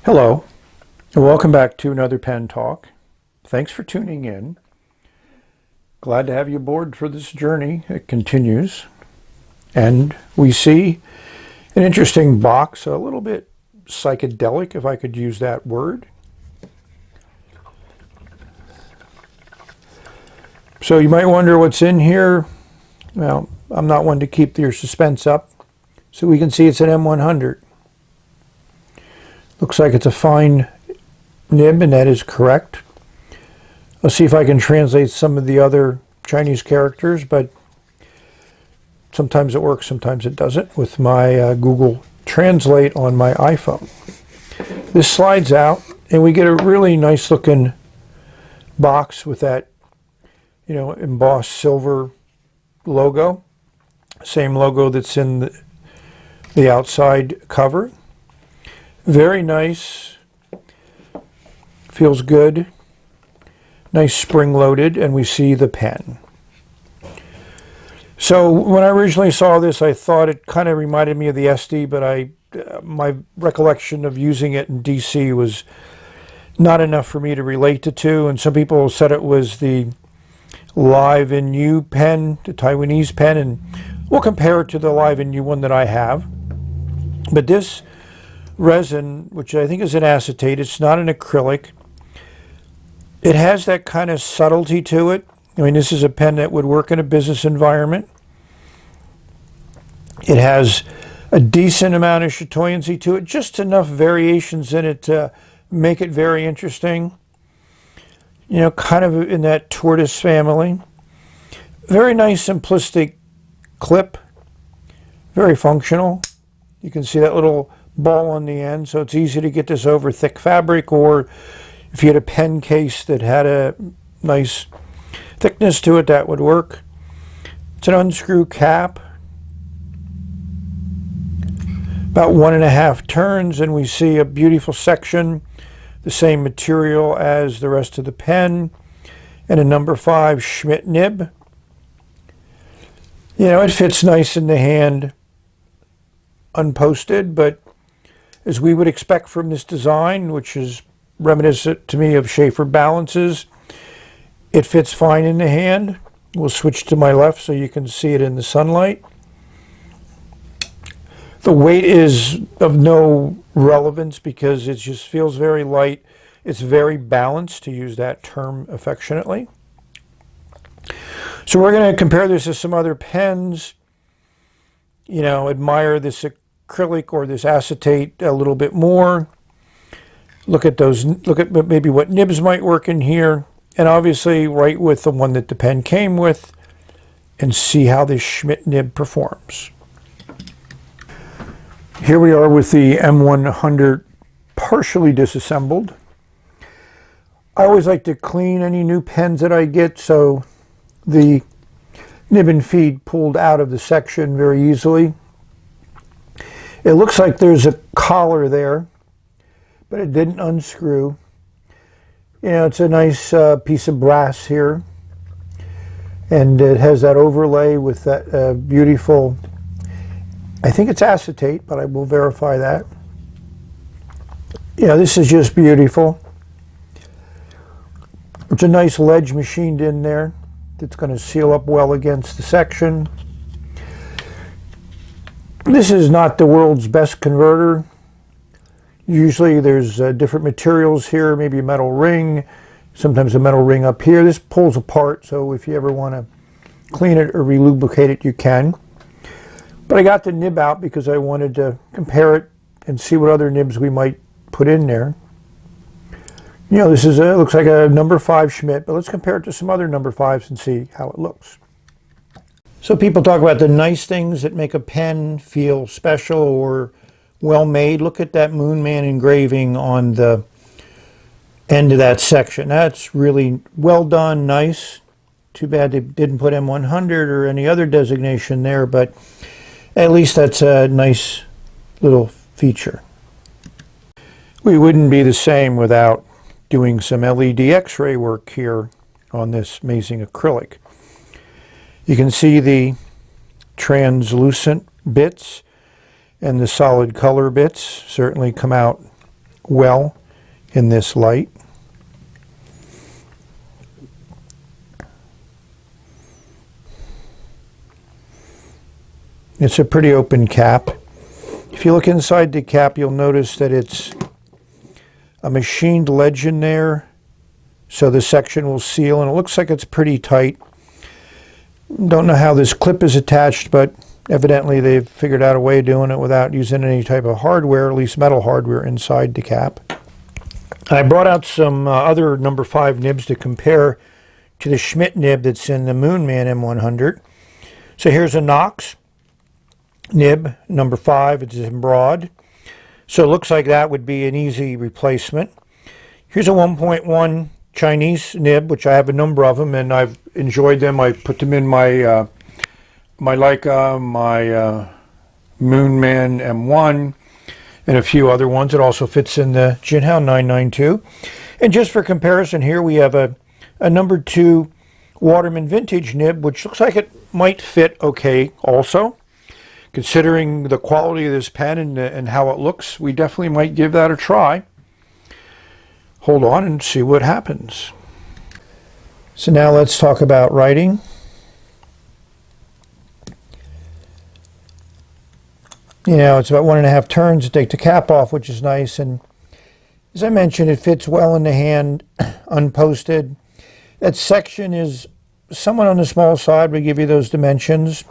Hello, and welcome back to another Pen Talk. Thanks for tuning in. Glad to have you aboard for this journey. It continues. And we see an interesting box, a little bit psychedelic, if I could use that word. So you might wonder what's in here. Well, I'm not one to keep your suspense up. So we can see it's an M100. Looks like it's a fine nib, and that is correct. I'll see if I can translate some of the other Chinese characters, but sometimes it works, sometimes it doesn't with my Google Translate on my iPhone. This slides out, and we get a really nice looking box with that, embossed silver logo. Same logo that's in the outside cover. Very nice, feels good, nice spring loaded, and we see the pen. So when I originally saw this, I thought it kind of reminded me of the SD, but my recollection of using it in DC was not enough for me to relate the two, and some people said it was the Live in U pen, the Taiwanese pen, and we'll compare it to the Live in U one that I have. But this resin, which I think is an acetate, it's not an acrylic. It has that kind of subtlety to it. I mean, this is a pen that would work in a business environment. It has a decent amount of chatoyancy to it, just enough variations in it to make it very interesting. Kind of in that tortoise family. Very nice simplistic clip. Very functional. You can see that little ball on the end, so it's easy to get this over thick fabric, or if you had a pen case that had a nice thickness to it, that would work. It's an unscrew cap, about 1.5 turns, and we see a beautiful section, the same material as the rest of the pen, and a number 5 Schmidt nib. It fits nice in the hand unposted, but as we would expect from this design, which is reminiscent to me of Schaefer balances, it fits fine in the hand. We'll switch to my left so you can see it in the sunlight. The weight is of no relevance because it just feels very light. It's very balanced, to use that term affectionately. So we're going to compare this to some other pens. Admire this acrylic or this acetate a little bit more. Look at maybe what nibs might work in here, and obviously right with the one that the pen came with, and see how this Schmidt nib performs. Here we are with the M100 partially disassembled. I always like to clean any new pens that I get, so the nib and feed pulled out of the section very easily. It looks like there's a collar there, but it didn't unscrew. It's a nice piece of brass here, and it has that overlay with that beautiful, I think it's acetate, but I will verify that. This is just beautiful. It's a nice ledge machined in there that's going to seal up well against the section. This is not the world's best converter. Usually there's different materials here, maybe a metal ring, sometimes a metal ring up here. This pulls apart, so if you ever want to clean it or relubricate it, you can. But I got the nib out because I wanted to compare it and see what other nibs we might put in there. This is looks like a number 5 Schmidt, but let's compare it to some other number 5s and see how it looks. So people talk about the nice things that make a pen feel special or well made. Look at that Moonman engraving on the end of that section. That's really well done, nice. Too bad they didn't put M100 or any other designation there, but at least that's a nice little feature. We wouldn't be the same without doing some LED X-ray work here on this amazing acrylic. You can see the translucent bits and the solid color bits certainly come out well in this light. It's a pretty open cap. If you look inside the cap, you'll notice that it's a machined ledge in there, so the section will seal, and it looks like it's pretty tight. Don't know how this clip is attached, but evidently they've figured out a way of doing it without using any type of hardware, at least metal hardware, inside the cap. I brought out some other number 5 nibs to compare to the Schmidt nib that's in the Moonman M100. So here's a Knox nib, number 5. It's in broad. So it looks like that would be an easy replacement. Here's a 1.1 Chinese nib, which I have a number of them, and I've enjoyed them. I put them in my my Leica, my Moonman M1, and a few other ones. It also fits in the Jinhao 992. And just for comparison, here we have a number 2 Waterman vintage nib, which looks like it might fit okay also. Considering the quality of this pen and how it looks, we definitely might give that a try. Hold on and see what happens. So now let's talk about writing. You know, it's about 1.5 turns to take the cap off, which is nice. And as I mentioned, it fits well in the hand, unposted. That section is somewhat on the small side. We give you those dimensions.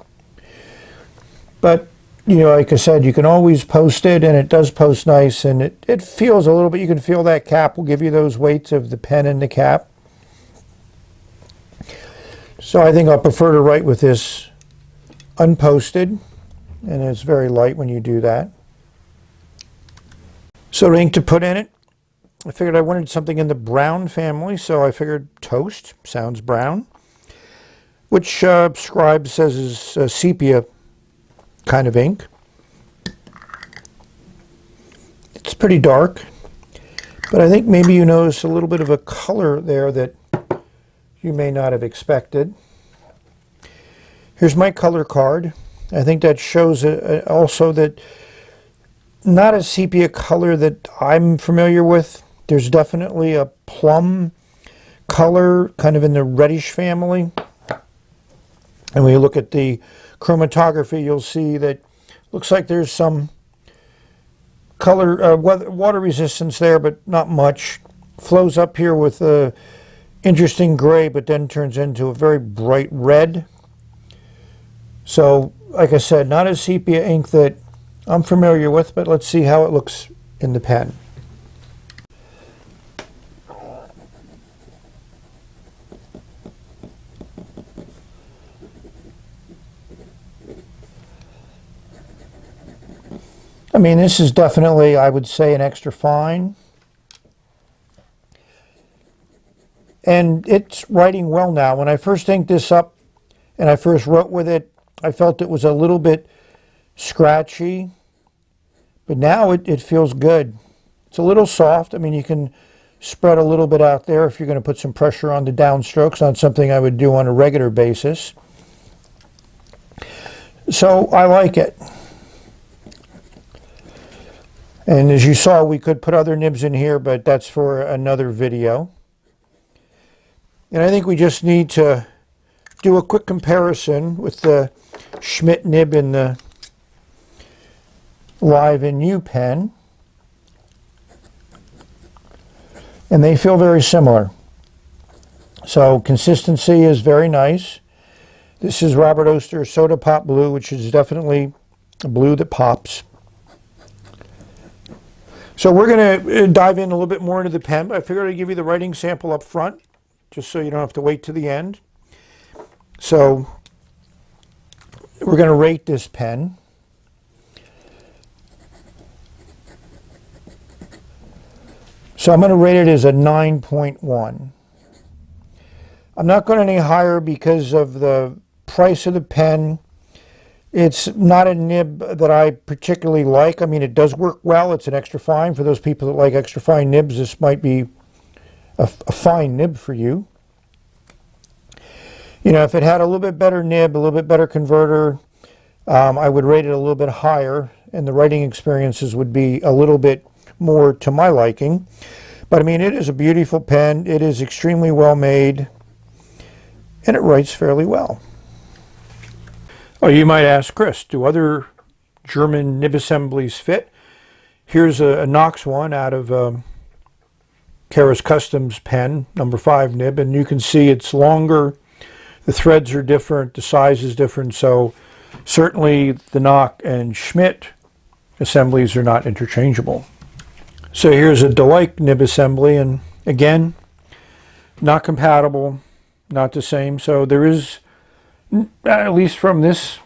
But, you know, like I said, you can always post it, and it does post nice, and it feels a little bit, you can feel that cap will give you those weights of the pen and the cap. So I think I'll prefer to write with this unposted, and it's very light when you do that. So the ink to put in it, I figured I wanted something in the brown family, so I figured Toast sounds brown, which Scribe says is sepia kind of ink. It's pretty dark, but I think maybe you notice a little bit of a color there that you may not have expected. Here's my color card. I think that shows also that not a sepia color that I'm familiar with. There's definitely a plum color kind of in the reddish family. And when you look at the chromatography, you'll see that looks like there's some color, water resistance there, but not much. Flows up here with a interesting gray, but then turns into a very bright red. So, like I said, not a sepia ink that I'm familiar with, but let's see how it looks in the pen. I mean, this is definitely, I would say, an extra fine. And it's writing well now. When I first inked this up and I first wrote with it, I felt it was a little bit scratchy. But now it feels good. It's a little soft. I mean, you can spread a little bit out there if you're going to put some pressure on the downstrokes. Not something I would do on a regular basis. So I like it. And as you saw, we could put other nibs in here, but that's for another video. And I think we just need to do a quick comparison with the Schmidt nib in the Live in U pen. And they feel very similar. So consistency is very nice. This is Robert Oster Soda Pop Blue, which is definitely a blue that pops. So we're going to dive in a little bit more into the pen, but I figured I'd give you the writing sample up front, just so you don't have to wait to the end. So we're going to rate this pen. So I'm going to rate it as a 9.1. I'm not going any higher because of the price of the pen. It's not a nib that I particularly like. I mean, it does work well. It's an extra fine. For those people that like extra fine nibs, this might be a fine nib for you. You know, if it had a little bit better nib, a little bit better converter, I would rate it a little bit higher, and the writing experiences would be a little bit more to my liking. But I mean, it is a beautiful pen. It is extremely well made, and it writes fairly well. Oh, you might ask, Chris, do other German nib assemblies fit? Here's a Knox one out of Kara's Customs pen, number 5 nib, and you can see it's longer. The threads are different, the size is different, so certainly the Knox and Schmidt assemblies are not interchangeable. So here's a Delike nib assembly, and again, not compatible, not the same. So there is, at least from this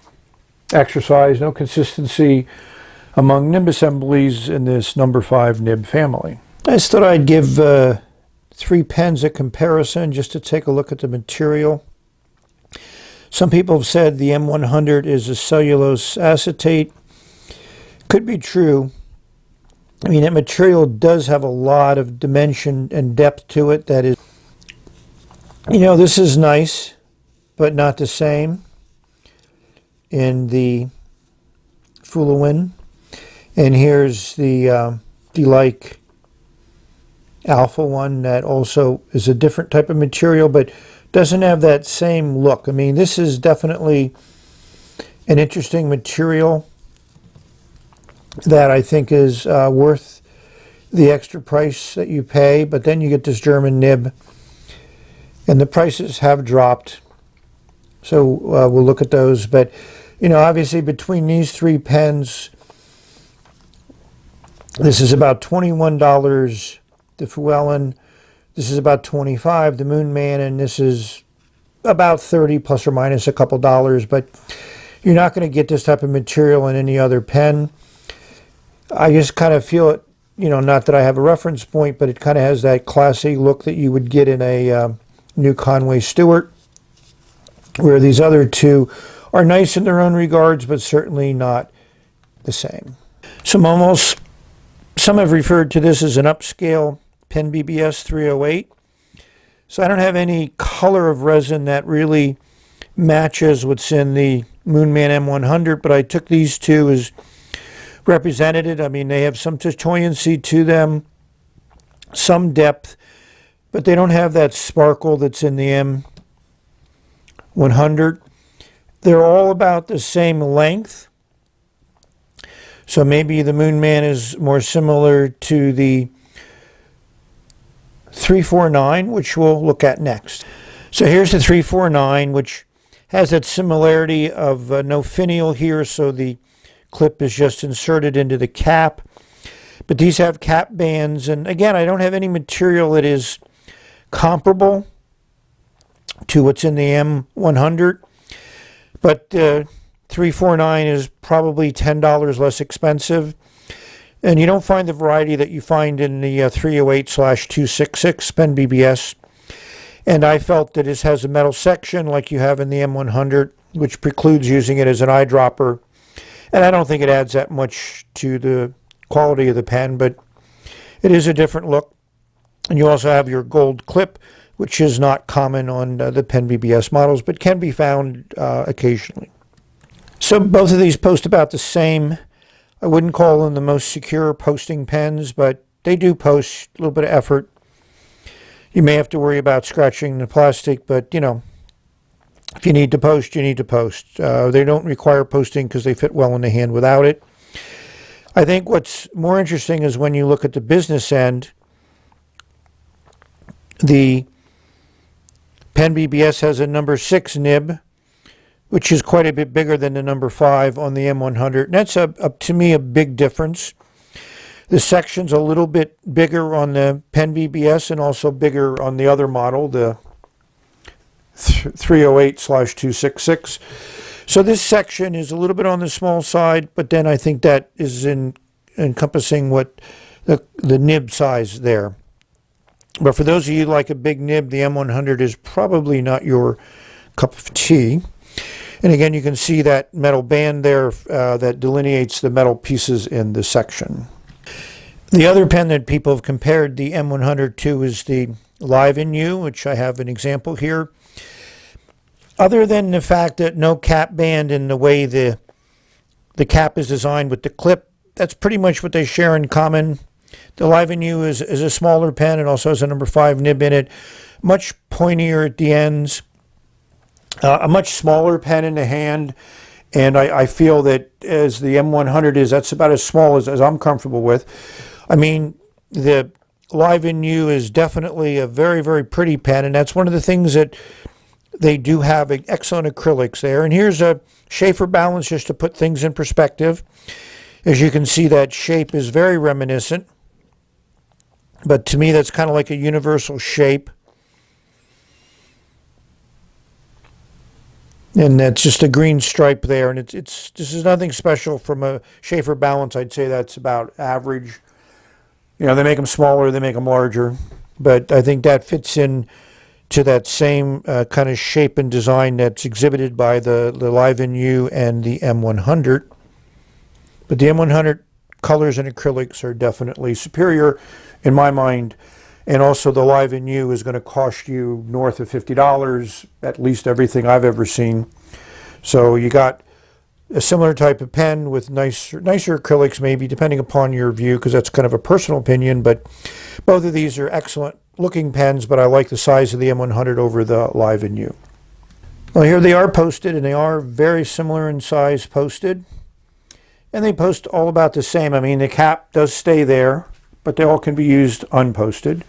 exercise, no consistency among nib assemblies in this number 5 nib family. I just thought I'd give 3 pens a comparison just to take a look at the material. Some people have said the M100 is a cellulose acetate. Could be true. I mean, that material does have a lot of dimension and depth to it. That is, you know, this is nice, but not the same in the Fulawin. And here's the Delike Alpha one that also is a different type of material, but doesn't have that same look. I mean, this is definitely an interesting material that I think is worth the extra price that you pay, but then you get this German nib, and the prices have dropped. So we'll look at those. But, you know, obviously between these 3 pens, this is about $21, the Fuellen, this is about $25, the Moonman, and this is about $30 plus or minus a couple dollars, but you're not going to get this type of material in any other pen. I just kind of feel it, you know, not that I have a reference point, but it kind of has that classy look that you would get in a new Conway Stewart, where these other 2 are nice in their own regards, but certainly not the same. Some have referred to this as an upscale Pen BBS 308. So I don't have any color of resin that really matches what's in the Moonman M100, but I took these 2 as represented. I mean, they have some chatoyancy to them, some depth, but they don't have that sparkle that's in the M100. They're all about the same length. So maybe the Moonman is more similar to the 349, which we'll look at next. So here's the 349, which has that similarity of no finial here, so the clip is just inserted into the cap. But these have cap bands, and again, I don't have any material that is comparable to what's in the M100, but 349 is probably $10 less expensive, and you don't find the variety that you find in the 308/266 Pen BBS. And I felt that this has a metal section like you have in the M100, which precludes using it as an eyedropper. And I don't think it adds that much to the quality of the pen, but it is a different look. And you also have your gold clip, which is not common on the Pen BBS models, but can be found occasionally. So both of these post about the same. I wouldn't call them the most secure posting pens, but they do post a little bit of effort. You may have to worry about scratching the plastic, but, you know, if you need to post, you need to post. They don't require posting because they fit well in the hand without it. I think what's more interesting is when you look at the business end, the Pen BBS has a number 6 nib, which is quite a bit bigger than the number 5 on the M100. And that's, to me, a big difference. The section's a little bit bigger on the Pen BBS and also bigger on the other model, the 308/266. So this section is a little bit on the small side, but then I think that is encompassing what the nib size there. But for those of you who like a big nib, the M100 is probably not your cup of tea. And again, you can see that metal band there that delineates the metal pieces in the section. The other pen that people have compared the M100 to is the Live in U, which I have an example here. Other than the fact that no cap band in the way the cap is designed with the clip, that's pretty much what they share in common. The Live and U is a smaller pen. It also has a number 5 nib in it. Much pointier at the ends. A much smaller pen in the hand. And I feel that as the M100 is, that's about as small as I'm comfortable with. I mean, the Live and U is definitely a very, very pretty pen. And that's one of the things that they do have excellent acrylics there. And here's a Schaefer balance just to put things in perspective. As you can see, that shape is very reminiscent. But to me, that's kind of like a universal shape. And that's just a green stripe there. And this is nothing special from a Schaefer balance. I'd say that's about average. You know, they make them smaller, they make them larger. But I think that fits in to that same kind of shape and design that's exhibited by the Live and U and the M100. But the M100 colors and acrylics are definitely superior in my mind. And also the Live and U is going to cost you north of $50, at least everything I've ever seen. So you got a similar type of pen with nicer acrylics maybe, depending upon your view, because that's kind of a personal opinion. But both of these are excellent looking pens, but I like the size of the M100 over the Live and U. Well, here they are posted, and they are very similar in size posted. And they post all about the same. I mean, the cap does stay there, but they all can be used unposted.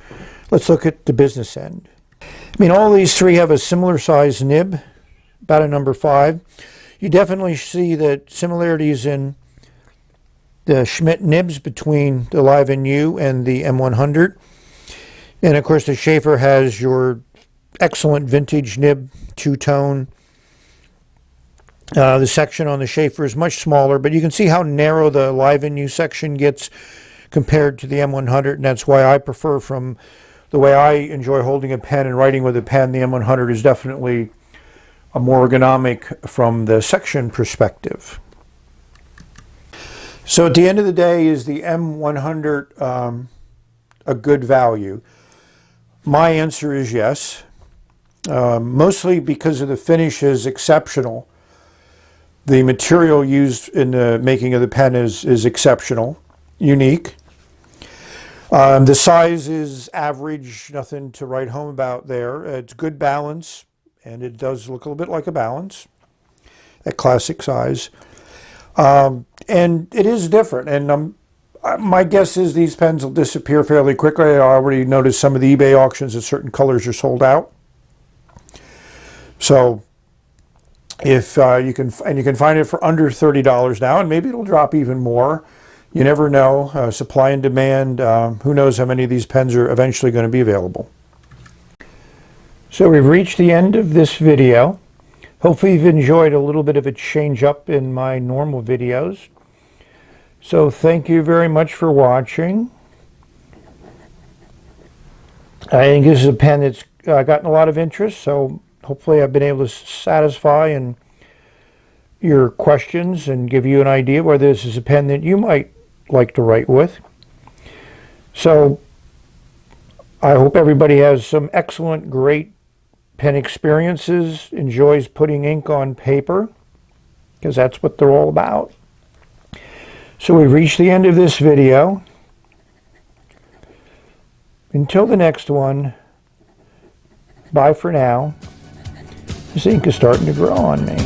Let's look at the business end. I mean, all these three have a similar size nib, about a number 5. You definitely see the similarities in the Schmidt nibs between the Live and U and the M100. And of course, the Schaefer has your excellent vintage nib, two-tone. The section on the Schaefer is much smaller, but you can see how narrow the Live and U section gets compared to the M100, and that's why I prefer, from the way I enjoy holding a pen and writing with a pen, the M100 is definitely a more ergonomic from the section perspective. So at the end of the day, is the M100 a good value? My answer is yes, mostly because of the finish is exceptional. The material used in the making of the pen is exceptional, unique. The size is average, nothing to write home about there. It's good balance, and it does look a little bit like a balance, that classic size. And it is different, and my guess is these pens will disappear fairly quickly. I already noticed some of the eBay auctions that certain colors are sold out. So if you can find it for under $30 now, and maybe it'll drop even more. You never know. Supply and demand. Who knows how many of these pens are eventually going to be available. So we've reached the end of this video. Hopefully you've enjoyed a little bit of a change up in my normal videos. So thank you very much for watching. I think this is a pen that's gotten a lot of interest, so hopefully I've been able to satisfy your questions and give you an idea whether this is a pen that you might like to write with. So I hope everybody has some excellent, great pen experiences, enjoys putting ink on paper, because that's what they're all about. So we've reached the end of this video. Until the next one, bye for now. This ink is starting to grow on me.